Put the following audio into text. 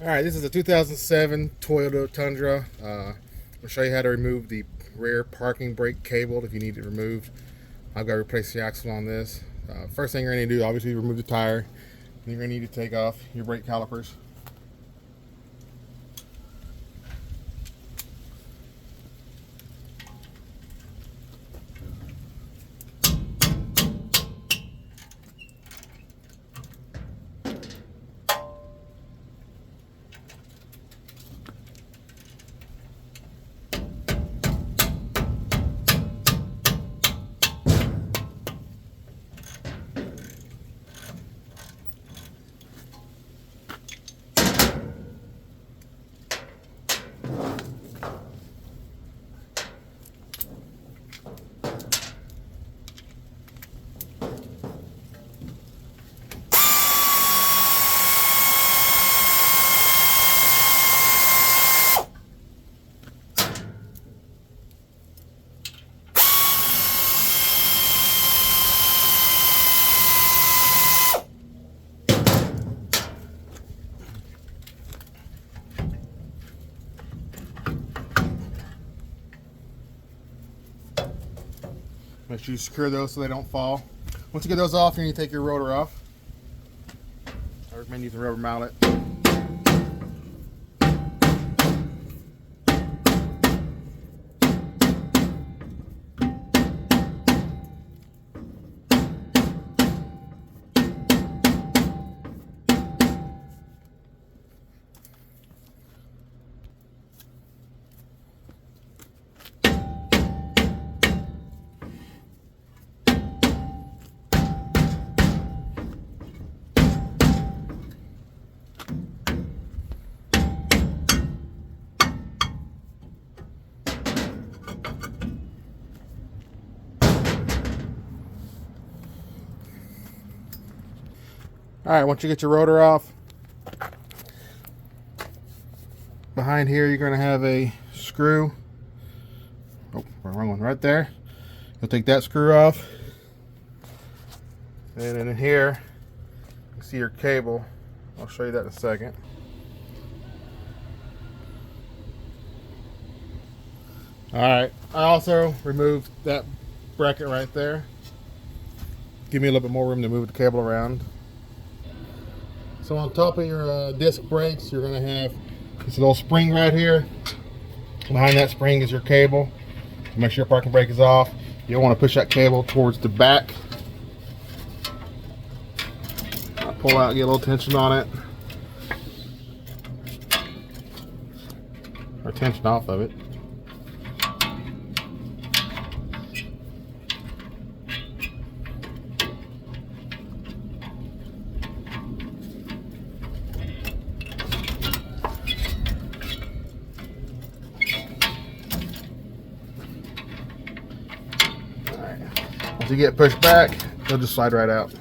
Alright, this is a 2007 Toyota Tundra. I'll show you how to remove the rear parking brake cable if you need it removed. I've got to replace the axle on this. First thing you're going to do, obviously, remove the tire. Then you're going to need to take off your brake calipers. Make sure you secure those so they don't fall. Once you get those off, you need to take your rotor off. I recommend using a rubber mallet. Alright, once you get your rotor off, behind here you're going to have a screw. Oh, wrong one, right there. You'll take that screw off. And in here, you see your cable. I'll show you that in a second. Alright, I also removed that bracket right there. Give me a little bit more room to move the cable around. So on top of your disc brakes, you're going to have this little spring right here. Behind that spring is your cable. Make sure your parking brake is off. You don't want to push that cable towards the back. Pull out, get a little tension on it. Or tension off of it. Once you get pushed back, it'll just slide right out.